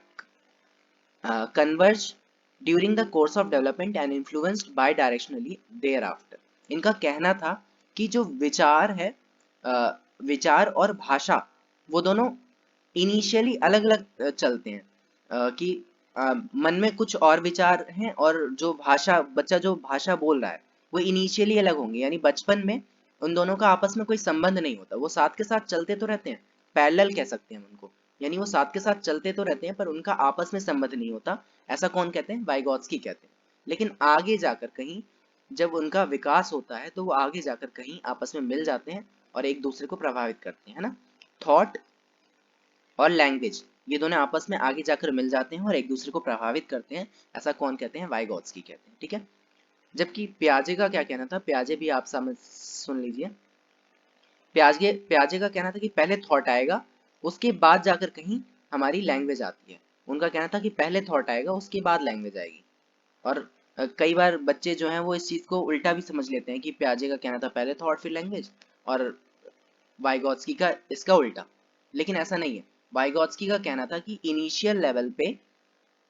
converge during the course of development and influenced bi-directionally thereafter। इनका कहना था कि जो विचार है, विचार और भाषा, वो दोनों इनिशियली अलग अलग चलते हैं, कि मन में कुछ और विचार हैं, और जो भाषा बच्चा जो भाषा बोल रहा है वो इनिशियली अलग होंगे। यानी बचपन में उन दोनों का आपस में कोई संबंध नहीं होता, वो साथ के साथ चलते तो रहते हैं, पैरेलल कह सकते हैं हम उनको। यानी वो साथ के साथ चलते तो रहते हैं पर उनका आपस में संबंध नहीं होता। ऐसा कौन कहते हैं? वाइगॉत्स्की कहते हैं। लेकिन आगे जाकर कहीं जब उनका विकास होता है तो वो आगे जाकर कहीं आपस में मिल जाते हैं और एक दूसरे को प्रभावित करते हैं, है ना। थॉट और लैंग्वेज, ये दोनों आपस में आगे जाकर मिल जाते हैं और एक दूसरे को प्रभावित करते हैं। ऐसा कौन कहते हैं? वाइगॉत्स्की कहते हैं। ठीक है, जबकि प्याजे का क्या कहना था, प्याजे भी आप समझ सुन लीजिए। प्याजे का कहना था कि पहले थॉट आएगा, उसके बाद जाकर कहीं हमारी लैंग्वेज आती है। उनका कहना था कि पहले थॉट आएगा उसके बाद लैंग्वेज आएगी। और कई बार बच्चे जो हैं वो इस चीज को उल्टा भी समझ लेते हैं कि प्याजे का कहना था पहले थॉट फिर लैंग्वेज, और वाइगॉत्स्की का इसका उल्टा। लेकिन ऐसा नहीं है, वाइगॉत्स्की का कहना था कि इनिशियल लेवल पे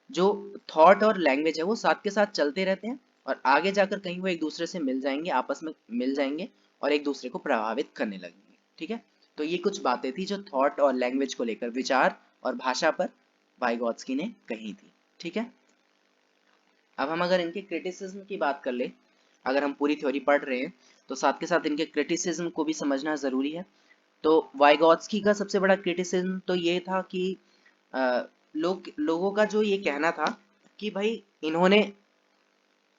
जो थॉट और लैंग्वेज है वो साथ के साथ चलते रहते हैं, और आगे जाकर कहीं वो एक दूसरे से मिल जाएंगे, आपस में मिल जाएंगे और एक दूसरे को प्रभावित करने लगेंगे। ठीक है, तो ये कुछ बातें थी जो थॉट और लैंग्वेज को लेकर, विचार और भाषा पर वाइगॉत्स्की ने कही थी। ठीक है, अब हम अगर इनके क्रिटिसिज्म की बात कर ले, अगर हम पूरी थ्योरी पढ़ रहे हैं तो साथ के साथ इनके क्रिटिसिज्म को भी समझना जरूरी है। तो वाइगॉत्स्की का सबसे बड़ा क्रिटिसिज्म तो ये था कि लोगों का जो ये कहना था कि भाई इन्होंने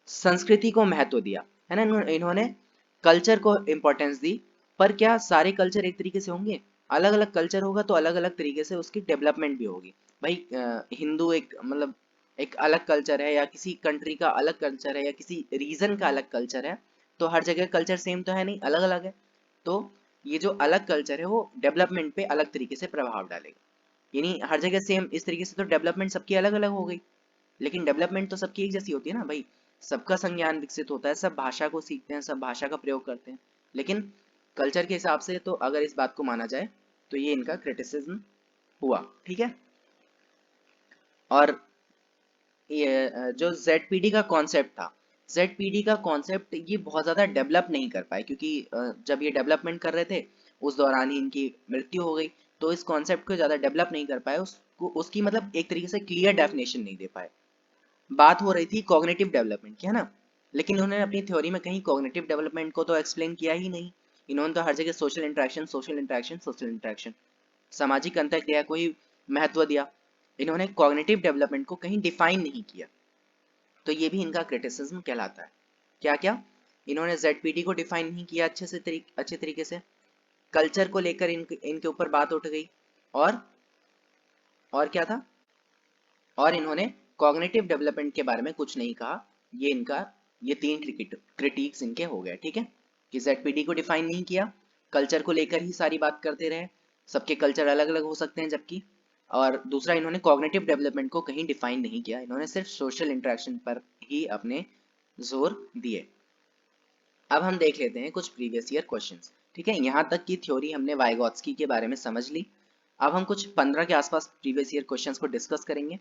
संस्कृति को महत्व दिया, है ना, इन्होंने कल्चर को इम्पोर्टेंस दी। पर क्या सारे कल्चर एक तरीके से होंगे? अलग अलग कल्चर होगा तो अलग अलग तरीके से उसकी डेवलपमेंट भी होगी। भाई हिंदू एक मतलब एक अलग कल्चर है, या किसी कंट्री का अलग कल्चर है, या किसी रीजन का अलग कल्चर है, तो हर जगह कल्चर सेम तो है नहीं, अलग अलग है। तो ये जो अलग कल्चर है वो डेवलपमेंट पे अलग तरीके से प्रभाव डालेगा। यानी हर जगह सेम इस तरीके से तो डेवलपमेंट सबकी अलग अलग हो गई। लेकिन डेवलपमेंट तो सबकी एक जैसी होती है ना भाई, सबका संज्ञान विकसित होता है, सब भाषा को सीखते हैं, सब भाषा का प्रयोग करते हैं। लेकिन कल्चर के हिसाब से तो अगर इस बात को माना जाए तो ये इनका क्रिटिसिज्म हुआ। ठीक है, और ये जो ZPD का कॉन्सेप्ट था, ZPD का कॉन्सेप्ट ये बहुत ज़्यादा डेवलप नहीं कर पाए, क्योंकि जब ये डेवलपमेंट कर रहे थे उस दौरान ही इनकी मृत्यु हो गई। तो इस कॉन्सेप्ट को ज़्यादा डेवलप नहीं कर पाए, उसको उसकी मतलब एक तरीके से क्लियर डेफिनेशन नहीं दे पाए। बात हो रही थी कॉग्निटिव डेवलपमेंट की, है ना, लेकिन उन्होंने अपनी थ्योरी में कहीं कॉग्निटिव डेवलपमेंट को तो एक्सप्लेन किया ही नहीं। इन्होंने तो हर जगह social interaction, social interaction, social interaction, सामाजिक अंतःक्रिया को ही महत्व दिया। इन्होंने कॉग्निटिव डेवलपमेंट को कहीं डिफाइन नहीं किया, तो ये भी इनका क्रिटिसिज्म कहलाता है। क्या क्या? इन्होंने जेडपीटी को डिफाइन नहीं किया अच्छे तरीके से, कल्चर को लेकर इनके ऊपर बात उठ गई, और और क्या था, और इन्होंने कॉग्निटिव डेवलपमेंट के बारे में कुछ नहीं कहा। ये इनका ये तीन क्रिटिक्स इनके हो गए, ठीक है, कि जेडपीटी को डिफाइन नहीं किया, कल्चर को लेकर ही सारी बात करते रहे, सबके कल्चर अलग अलग हो सकते हैं जबकि, और दूसरा इन्होंने कॉग्निटिव डेवलपमेंट को कहीं डिफाइन नहीं किया, इन्होंने सिर्फ सोशल इंटरेक्शन पर ही अपने जोर दिए। अब हम देख लेते हैं कुछ प्रीवियस ईयर क्वेश्चंस, ठीक है, यहाँ तक की थ्योरी हमने वाइगॉत्स्की के बारे में समझ ली। अब हम कुछ 15 के आसपास प्रीवियस ईयर क्वेश्चंस को डिस्कस करेंगे।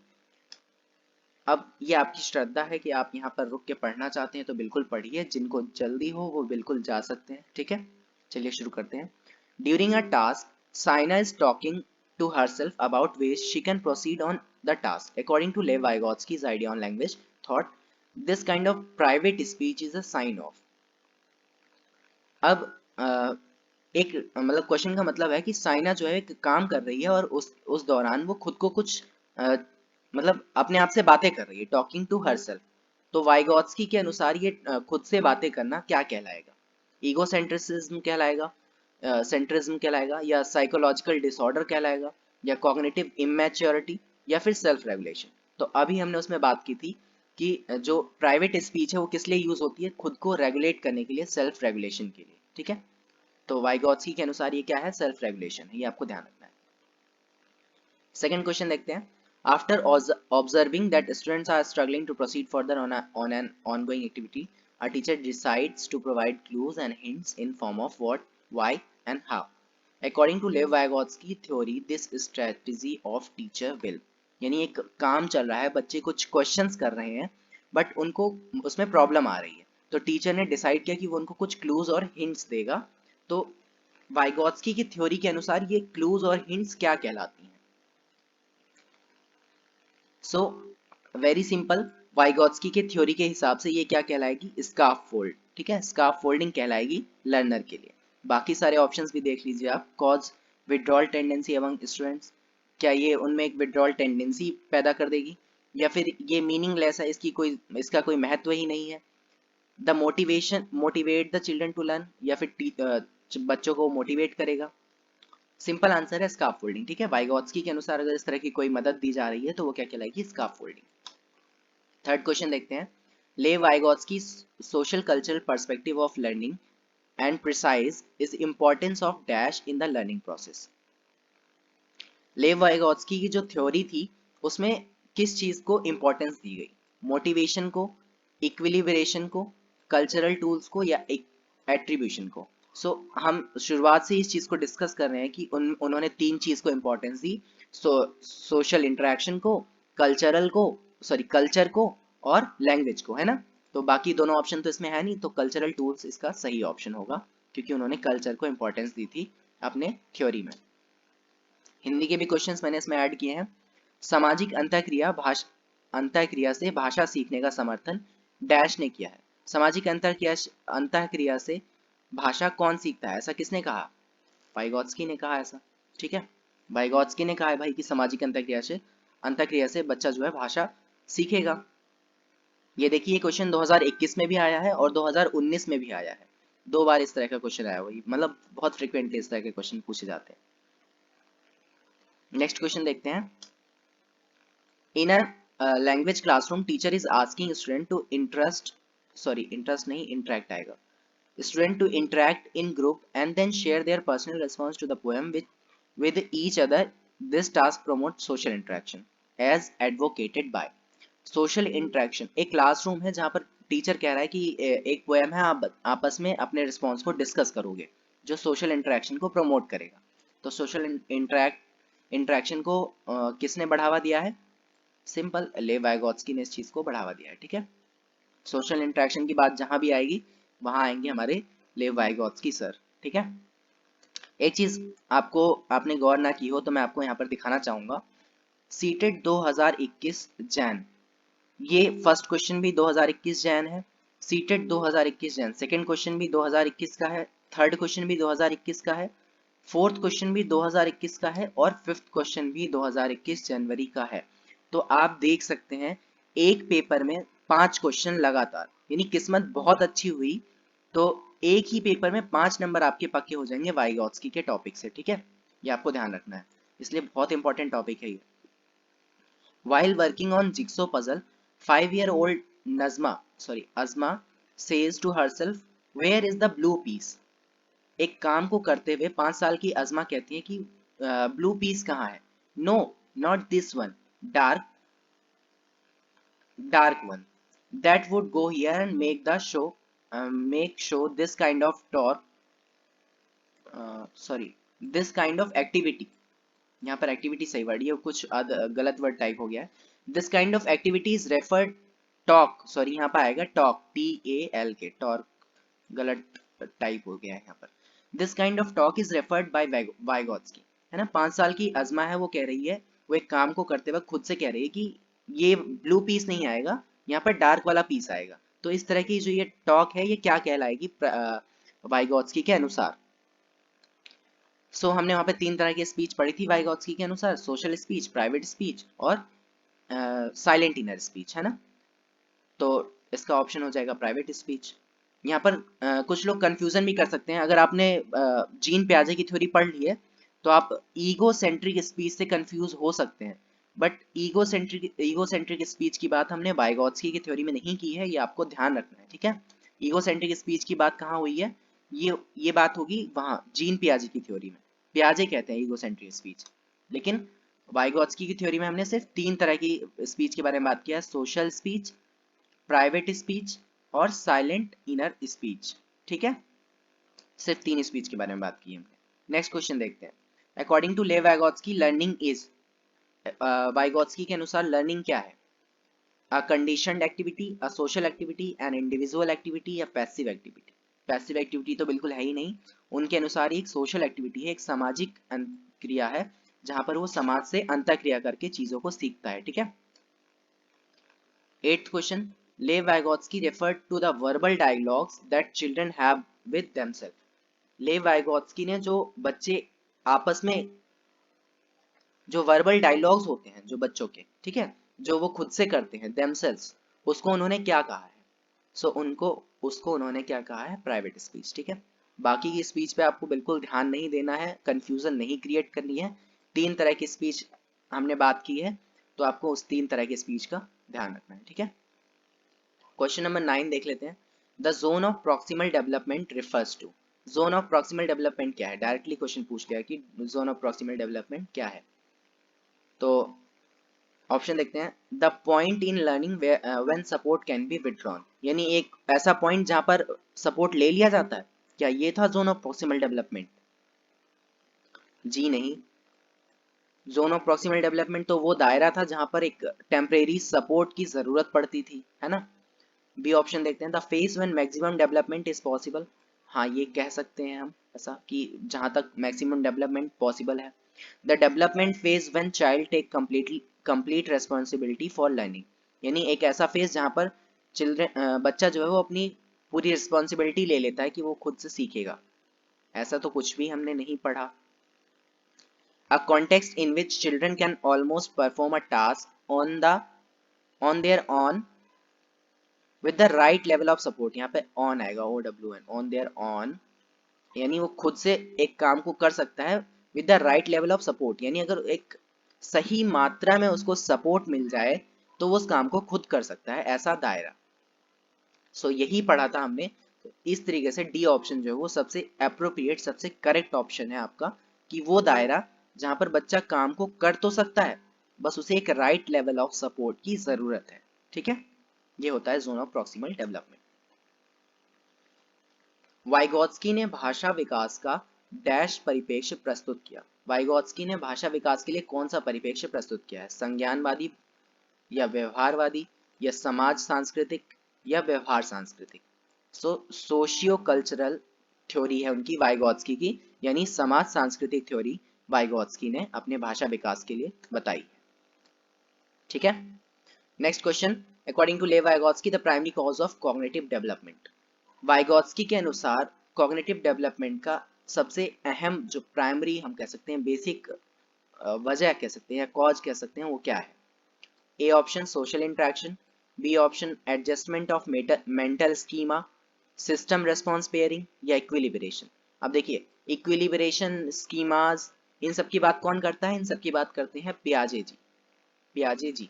अब ये आपकी श्रद्धा है कि आप यहाँ पर रुक के पढ़ना चाहते हैं तो बिल्कुल पढ़िए, जिनको जल्दी हो वो बिल्कुल जा सकते हैं, ठीक है। चलिए शुरू करते हैं। During a task, Saina is talking to herself about ways she can proceed on the task. According to Lev Vygotsky's idea on language thought, this kind of private speech is a sign of. अब एक मतलब question का मतलब है कि साइना जो है एक काम कर रही है और उस दौरान वो खुद को कुछ मतलब अपने आप से बातें कर रही है, टॉकिंग टू हरसेल्फ। तो वाइगॉत्स्की के अनुसार ये खुद से बातें करना क्या कहलाएगा? ईगोसेंट्रिसिज्म कहलाएगा, सेंट्रिज्म कहलाएगा, या साइकोलॉजिकल डिसऑर्डर कहलाएगा, या कॉग्निटिव इमेच्योरिटी, या फिर सेल्फ रेगुलेशन। तो अभी हमने उसमें बात की थी कि जो प्राइवेट स्पीच है वो किस लिए यूज होती है? खुद को रेगुलेट करने के लिए, सेल्फ रेगुलेशन के लिए, ठीक है। तो वाइगॉत्स्की के अनुसार ये क्या है? सेल्फ रेगुलेशन है, ये आपको ध्यान रखना है। सेकंड क्वेश्चन देखते हैं। After observing that students are struggling to proceed further on an ongoing activity, a teacher decides to provide clues and hints in form of what, why and how. According to Lev Vygotsky theory, this strategy of teacher will, यानी एक काम चल रहा है, बच्चे कुछ questions कर रहे हैं बट उनको उसमें प्रॉब्लम आ रही है, तो टीचर ने डिसाइड किया कि वो उनको कुछ क्लूज और हिंट्स देगा। तो वाइगॉत्स्की की थ्योरी के अनुसार ये क्लूज और हिंट्स क्या कहलाती हैं? सो वेरी सिंपल, वाइगॉत्स्की के थ्योरी के हिसाब से ये क्या कहलाएगी? स्कार्फ फोल्ड, ठीक है, स्कार्फ फोल्डिंग कहलाएगी लर्नर के लिए। बाकी सारे ऑप्शंस भी देख लीजिए आप। Cause withdrawal tendency among students, क्या ये उनमें एक विड्रॉल टेंडेंसी पैदा कर देगी, या फिर ये मीनिंगलेस है, इसका कोई महत्व ही नहीं है। The motivation motivate the children to learn, या फिर बच्चों को मोटिवेट करेगा। सिंपल आंसर है स्कार्फ फोल्डिंग, ठीक है। वाइगॉत्स्की के अनुसार अगर इस तरह की कोई मदद दी जा रही है तो वो क्या कहलाएगी? Scarf folding. थर्ड क्वेश्चन देखते हैं। Lev Vygotsky social cultural perspective of learning and precise is importance of dash in the learning process. Lev Vygotsky की जो थ्योरी थी उसमें किस चीज को इंपॉर्टेंस दी गई? मोटिवेशन को, इक्विलिब्रेशन को, कल्चरल टूल्स को, या एट्रीब्यूशन को? हम शुरुआत से इस चीज को डिस्कस कर रहे हैं कि उन्होंने तीन चीज को इंपॉर्टेंस दी। सोशल इंटरेक्शन को, कल्चर को और लैंग्वेज को, है ना। तो बाकी दोनों ऑप्शन तो इसमें है नहीं, तो कल्चरल टूल्स इसका सही ऑप्शन होगा, क्योंकि उन्होंने कल्चर को इंपॉर्टेंस दी थी अपने थ्योरी में। हिंदी के भी क्वेश्चंस मैंने इसमें ऐड किए हैं। सामाजिक अंतःक्रिया से भाषा सीखने का समर्थन डैश ने किया है। सामाजिक अंतःक्रिया से भाषा कौन सीखता है, ऐसा किसने कहा? वाइगॉत्स्की ने कहा ऐसा, ठीक है। वाइगॉत्स्की ने कहा है भाई कि सामाजिक अंतःक्रिया से बच्चा जो है भाषा सीखेगा। ये देखिए क्वेश्चन 2021 में भी आया है और 2019 में भी आया है, दो बार इस तरह का क्वेश्चन आया हुआ, मतलब बहुत फ्रिक्वेंटली इस तरह के क्वेश्चन पूछे जाते हैं। नेक्स्ट क्वेश्चन देखते हैं। In a language classroom teacher is asking student to interact आएगा, student to interact in group and then share their personal response to the poem with each other. This task promotes social interaction as advocated by. social interaction एक classroom है जहाँ पर teacher कह रहा है कि एक पोएम है, आप आपस में अपने रिस्पॉन्स को डिस्कस करोगे, जो सोशल इंटरेक्शन को प्रमोट करेगा। तो सोशल इंटरेक्शन को किसने बढ़ावा दिया है? सिंपल, ले वाइगॉत्स्की ने इस चीज को बढ़ावा दिया है, ठीक है। सोशल इंटरेक्शन की बात जहां भी आएगी वहां आएंगे हमारे लेव वाइगॉत्स्की सर, ठीक है। एक चीज आपने गौर ना की हो तो मैं आपको यहाँ पर दिखाना चाहूंगा। सीटेट 2021 जैन, ये फर्स्ट क्वेश्चन भी 2021 जैन है, सीटेट 2021 जैन सेकंड क्वेश्चन भी 2021 का है, थर्ड क्वेश्चन भी 2021 का है, फोर्थ क्वेश्चन भी 2021 का है और फिफ्थ क्वेश्चन भी 2021 जनवरी का है। तो आप देख सकते हैं एक पेपर में 5 क्वेश्चन लगातार, यानी किस्मत बहुत अच्छी हुई तो एक ही पेपर में 5 नंबर आपके पक्के हो जाएंगे वाइगॉत्स्की के टॉपिक से, ठीक है। ये आपको ध्यान रखना है, इसलिए बहुत इंपॉर्टेंट टॉपिक है ये। While working on jigsaw puzzle, 5-year-old Azma says to herself, "Where is the blue piece?" एक काम को करते हुए 5 साल की अज़मा कहती है कि ब्लू पीस कहाँ है? No, not this one, dark dark one. That would go here and make show this kind of this kind of activity। यहाँ पर एक्टिविटी सही वर्ड, ये कुछ गलत वर्ड टाइप हो गया है। This kind of activity is referred talk, sorry यहाँ पर आएगा टॉक, TAL के, टॉर्क गलत टाइप हो गया है यहाँ पर। This kind of talk is referred by Vygotsky, है ना। 5 साल की अज़मा है, वो कह रही है, वो एक काम को करते वक्त खुद से कह रही है कि ये ब्लू पीस नहीं आएगा, यहाँ पर डार्क वाला पीस आएगा। तो इस तरह की जो ये टॉक है ये क्या कहलाएगी वाइगॉत्स्की के अनुसार? हमने वहां पे 3 तरह की स्पीच पढ़ी थी वाइगॉत्स्की के अनुसार, सोशल स्पीच, प्राइवेट स्पीच और साइलेंट इनर स्पीच, है ना। तो इसका ऑप्शन हो जाएगा प्राइवेट स्पीच। यहाँ पर कुछ लोग कंफ्यूजन भी कर सकते हैं, अगर आपने जीन पियाजे की थ्योरी पढ़ ली है तो आप ईगो सेंट्रिक स्पीच से कंफ्यूज हो सकते हैं, बट ईगो सेंट्रिक स्पीच की बात हमने वाइगॉत्स्की की थ्योरी में नहीं की है, ये आपको ध्यान रखना है, ठीक है। ईगो सेंट्रिक स्पीच की बात कहाँ हुई है? ये बात होगी वहां जीन पियाजे की थ्योरी में, पियाजे कहते हैं ईगो सेंट्रिक स्पीच। लेकिन वाइगॉत्स्की की थ्योरी में हमने सिर्फ 3 तरह की स्पीच के बारे में बात किया, सोशल स्पीच, प्राइवेट स्पीच और साइलेंट इनर स्पीच, ठीक है। सिर्फ 3 स्पीच के बारे में बात की हमने। नेक्स्ट क्वेश्चन देखते हैं। According to Lev वाइगॉत्स्की learning is, वाइगॉत्स्की के अनुसार लर्निंग क्या है? A conditioned activity, a social activity, an individual activity या पैसिव एक्टिविटी? पैसिव एक्टिविटी तो बिल्कुल है ही नहीं, उनके अनुसार एक सोशल एक्टिविटी है, एक सामाजिक क्रिया है जहां पर वो समाज से अंतर क्रिया करके चीजों को सीखता है, ठीक है। 8th question, Lev Vygotsky referred to the verbal dialogues that children have with themselves. लेव वाइगॉत्स्की ने जो बच्चे आपस में जो वर्बल डायलॉग्स होते हैं जो बच्चों के, ठीक है, जो वो खुद से करते हैं themselves, उसको उन्होंने क्या कहा है? उसको उन्होंने क्या कहा है? प्राइवेट स्पीच, ठीक है। बाकी की स्पीच पे आपको बिल्कुल ध्यान नहीं देना है, कंफ्यूजन नहीं क्रिएट करनी है। 3 तरह की स्पीच हमने बात की है, तो आपको उस 3 तरह की स्पीच का ध्यान रखना है, ठीक है। क्वेश्चन नंबर 9 देख लेते हैं। The zone of proximal development refers to, zone of proximal development क्या है? डायरेक्टली क्वेश्चन पूछ लिया कि जोन ऑफ प्रॉक्सिमल डेवलपमेंट क्या है। तो ऑप्शन देखते हैं। The point in learning when support can be withdrawn, यानी एक ऐसा पॉइंट जहां पर सपोर्ट ले लिया जाता है, क्या ये था जोन ऑफ प्रॉक्सिमल डेवलपमेंट? जी नहीं। जोन ऑफ प्रॉक्सिमल डेवलपमेंट तो वो दायरा था जहां पर एक टेम्परेरी सपोर्ट की जरूरत पड़ती थी, है ना। बी ऑप्शन देखते हैं। The phase when maximum development is possible, हाँ ये कह सकते हैं हम ऐसा कि जहां तक मैक्सिमम डेवलपमेंट पॉसिबल है। The development phase when child take complete responsibility for learning, यानी एक ऐसा फेज जहां पर बच्चा जो है वो अपनी पूरी रिस्पॉन्सिबिलिटी ले लेता है कि वो खुद से सीखेगा, ऐसा तो कुछ भी हमने नहीं पढ़ा। A context in which children can almost perform a task on their own with the right level of support, यहाँ पे on आएगा, OWN, on their own, यानी वो खुद से एक काम को कर सकता है with the right level of support, यानी अगर एक सही मात्रा में उसको सपोर्ट मिल जाए तो वो उस काम को खुद कर सकता है, ऐसा दायरा। यही पढ़ा था हमने। तो इस तरीके से डी ऑप्शन जो है वो सबसे अप्रोप्रिएट, सबसे करेक्ट ऑप्शन है आपका, कि वो दायरा जहां पर बच्चा काम को कर तो सकता है, बस उसे एक राइट लेवल ऑफ सपोर्ट की जरूरत है, ठीक है। ये होता है जोन ऑफ प्रॉक्सिमल डेवलपमेंट। वाइगॉत्स्की ने भाषा विकास का डैश परिप्रेक्ष्य प्रस्तुत किया। वाइगॉत्स्की ने भाषा विकास के लिए कौन सा परिप्रेक्ष्य प्रस्तुत किया है? संज्ञानवादी या व्यवहारवादी या समाज सांस्कृतिक या व्यवहार सांस्कृतिक? सोशियो कल्चरल थ्योरी है उनकी, वाइगॉत्स्की की, यानी समाज सांस्कृतिक थ्योरी वाइगॉत्स्की ने अपने भाषा विकास के लिए बताई, ठीक है। Next question. According to Lev Vygotsky the primary cause of cognitive development, Vygotsky के अनुसार कॉग्निटिव डेवलपमेंट का सबसे अहम जो प्राइमरी हम कह सकते हैं, बेसिक वजह कह सकते हैं या कॉज कह सकते हैं, वो क्या है? A option social interaction, B option adjustment of mental schema, system response pairing या इक्विलिब्रेशन। अब देखिए, इक्विलिब्रेशन, स्कीमास, इन सब की बात कौन करता है? इन सब की बात करते हैं पियाजे जी, पियाजे जी।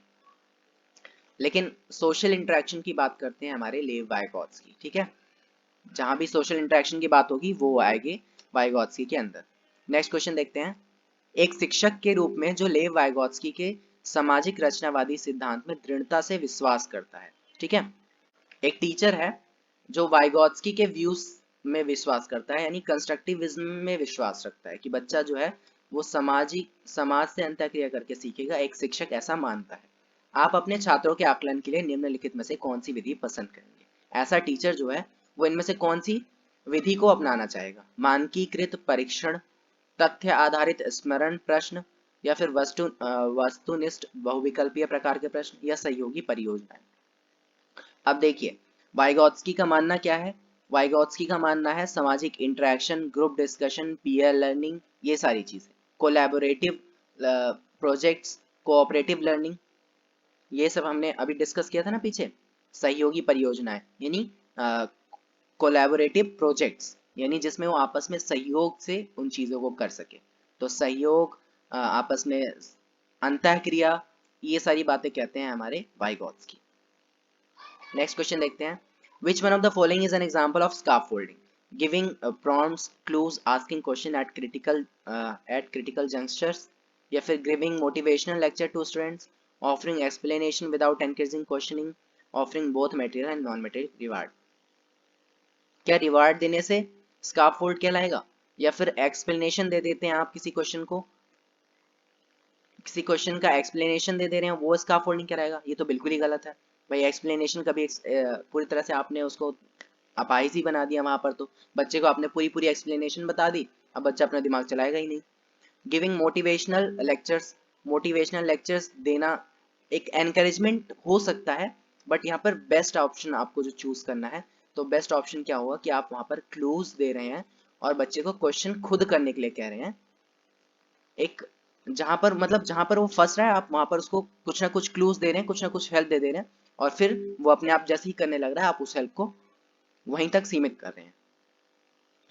लेकिन सोशल इंटरेक्शन की बात करते हैं हमारे लेव वाइगॉत्स्की, ठीक है? जहां भी सोशल इंटरेक्शन की बात होगी वो आएगी वाइगॉत्स्की के अंदर। नेक्स्ट क्वेश्चन देखते हैं। एक शिक्षक के रूप में जो लेव वाइगॉत्स्की के सामाजिक रचनावादी सिद्धांत में दृढ़ता से विश्वास करता है, ठीक है? एक टीचर है जो वाइगॉत्स्की के व्यूज में विश्वास करता है, यानी कंस्ट्रक्टिविज्म में विश्वास रखता है कि बच्चा जो है वो समाज से अंतःक्रिया करके सीखेगा। एक शिक्षक ऐसा मानता है। आप अपने छात्रों के आकलन के लिए निम्नलिखित में से कौन सी विधि पसंद करेंगे? ऐसा टीचर जो है वो इनमें से कौन सी विधि को अपनाना चाहेगा? मानकीकृत परीक्षण, तथ्य आधारित स्मरण प्रश्न, या फिर वस्तुनिष्ठ बहुविकल्पीय प्रकार के प्रश्न, या सहयोगी परियोजनाएं। अब देखिए, वाइगॉत्स्की का मानना क्या है? वाइगॉत्स्की का मानना है सामाजिक interaction, group discussion, peer learning, ये सारी चीजें, कोलैबोरेटिव प्रोजेक्ट्स, कोऑपरेटिव लर्निंग, ये सब हमने अभी डिस्कस किया था ना पीछे। सहयोगी परियोजनाएं यानी कोलैबोरेटिव प्रोजेक्ट्स, यानी जिसमें वो आपस में सहयोग से उन चीजों को कर सके। तो सहयोग, आपस में अंतःक्रिया, ये सारी बातें कहते हैं हमारे वाइगॉत्स्की। नेक्स्ट क्वेश्चन देखते हैं। Which one of the following is an example of scaffolding? Giving prompts, clues, asking question eight critical junctions, या फिर giving motivational lecture to students, offering explanation without encouraging questioning, offering both material and non material reward. क्या reward देने से scaffold कहलाएगा, या फिर explanation दे देते हैं आप किसी क्वेश्चन को, किसी क्वेश्चन का एक्सप्लेनेशन दे दे रहे हैं, वो स्कैफोल्डिंग कहलाएगा? ये तो बिल्कुल ही गलत है भाई। एक्सप्लेनेशन कभी पूरी तरह से आपने उसको अपाहिज ही बना दिया वहां पर, तो बच्चे को आपने पूरी पूरी एक्सप्लेनेशन बता दी, अब बच्चा अपना दिमाग चलाएगा ही नहीं। गिविंग मोटिवेशनल लेक्चर्स देना एक एनकरेजमेंट हो सकता है, बट यहाँ पर बेस्ट ऑप्शन आपको जो चूज करना है, तो बेस्ट ऑप्शन क्या होगा कि आप वहां पर क्लूज दे रहे हैं और बच्चे को क्वेश्चन खुद करने के लिए कह रहे हैं। एक जहां पर मतलब जहां पर वो फंस रहा है, आप वहां पर उसको कुछ ना कुछ क्लूज दे रहे हैं, कुछ ना कुछ हेल्प दे रहे हैं, और फिर वो अपने आप जैसे ही करने लग रहा है, आप उस हेल्प को वहीं तक सीमित कर रहे हैं।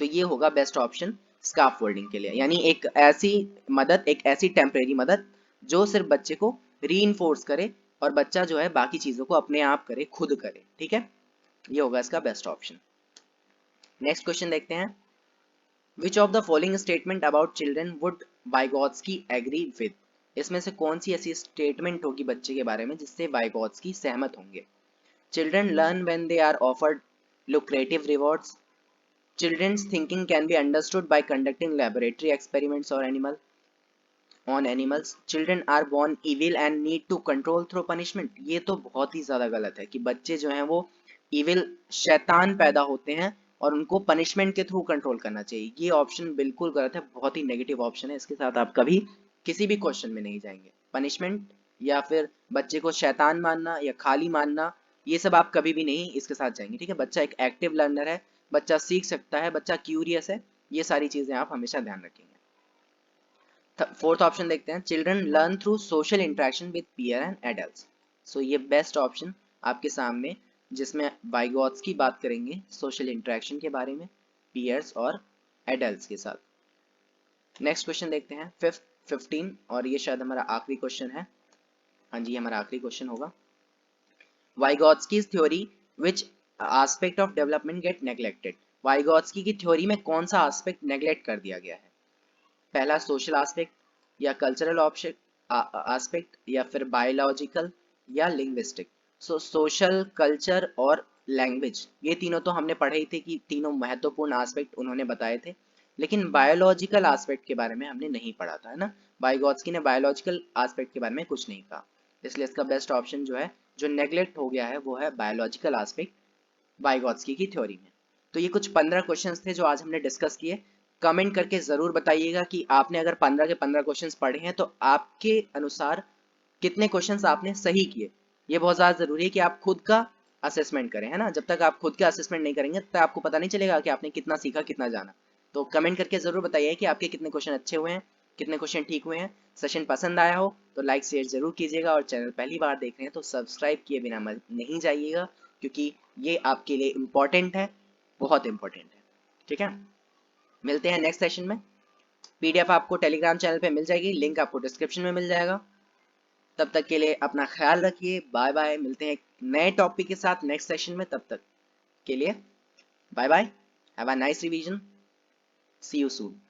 तो ये होगा बेस्ट ऑप्शन स्कैफोल्डिंग के लिए, यानी एक ऐसी मदद, एक ऐसी टेम्परेरी मदद जो सिर्फ बच्चे को रीइंफोर्स करे और बच्चा जो है बाकी चीजों को अपने आप करे, खुद करे, ठीक है? ये होगा इसका बेस्ट ऑप्शन। नेक्स्ट क्वेश्चन देखते हैं। Which of the following statement about children would Vygotsky agree with? इसमें से कौन सी ऐसी स्टेटमेंट होगी बच्चे के बारे में जिससे वाइगॉत्स्की सहमत होंगे? Children learn when they are offered lucrative rewards. Children's thinking can be understood by conducting laboratory experiments on animals. Children are born evil and need to control through punishment. ये तो बहुत ही ज्यादा गलत है कि बच्चे जो हैं वो evil, शैतान पैदा होते हैं और उनको पनिशमेंट के थ्रू कंट्रोल करना चाहिए। ये ऑप्शन बिल्कुल गलत है, बहुत ही नेगेटिव ऑप्शन है। इसके साथ आप कभी किसी भी क्वेश्चन में नहीं जाएंगे। पनिशमेंट या फिर बच्चे को शैतान मानना या खाली मानना, ये सब आप कभी भी नहीं इसके साथ जाएंगे, ठीक है? बच्चा एक एक्टिव लर्नर है, बच्चा सीख सकता है, बच्चा क्यूरियस है, ये सारी चीजें आप हमेशा ध्यान रखेंगे। फोर्थ ऑप्शन देखते हैं। Children learn through social interaction with peer and adults. So ये बेस्ट ऑप्शन आपके सामने, जिसमें वाइगॉत्स्की बात करेंगे सोशल इंटरेक्शन के बारे में पीयर्स और एडल्ट्स के साथ। नेक्स्ट क्वेश्चन देखते हैं 15, और ये शायद हमारा आखिरी क्वेश्चन है। हाँ जी, हमारा आखिरी क्वेश्चन होगा। Vygotsky's theory, which aspect of development get neglected? वाइगॉत्स्की की थ्योरी में कौन सा एस्पेक्ट नेग्लेक्ट कर दिया गया है? पहला सोशल एस्पेक्ट, या कल्चरल एस्पेक्ट, या फिर बायोलॉजिकल या लिंग्विस्टिक। सो सोशल, कल्चर और लैंग्वेज, ये तीनों तो हमने पढ़े ही थे कि तीनों महत्वपूर्ण एस्पेक्ट उन्होंने बताए थे, लेकिन बायोलॉजिकल एस्पेक्ट के बारे में हमने नहीं पढ़ा था, है ना? वाइगॉत्स्की ने बायोलॉजिकल एस्पेक्ट के बारे में कुछ नहीं कहा, इसलिए इसका बेस्ट ऑप्शन जो है, जो नेग्लेक्ट हो गया है, वो है बायोलॉजिकल एस्पेक्ट वाइगॉत्स्की की थ्योरी में। तो ये कुछ 15 क्वेश्चंस थे जो आज हमने डिस्कस किए। कमेंट करके जरूर बताइएगा कि आपने अगर 15 के 15 क्वेश्चंस पढ़े हैं तो आपके अनुसार कितने क्वेश्चंस आपने सही किए। ये बहुत ज्यादा जरूरी है कि आप खुद का असेसमेंट करें, है ना? जब तक आप खुद का असेसमेंट नहीं करेंगे तब आपको पता नहीं चलेगा कि आपने कितना सीखा, कितना जाना। तो कमेंट करके ज़रूर बताइए कि आपके कितने क्वेश्चन अच्छे हुए हैं, कितने क्वेश्चन ठीक हुए हैं। सेशन पसंद आया हो तो लाइक शेयर ज़रूर कीजिएगा, और चैनल पहली बार देख रहे हैं तो सब्सक्राइब किए बिना मत नहीं जाइएगा, क्योंकि ये आपके लिए इम्पॉर्टेंट है, बहुत इम्पॉर्टेंट है। ठीक है, मिलते हैं नेक्स्ट सेशन में। पीडीएफ आपको टेलीग्राम चैनल पे मिल जाएगी, लिंक आपको डिस्क्रिप्शन में मिल जाएगा। तब तक के लिए अपना ख्याल रखिए, बाय बाय। मिलते हैं एक नए टॉपिक के साथ नेक्स्ट सेशन में, तब तक के लिए bye bye. Have a nice revision, see you soon.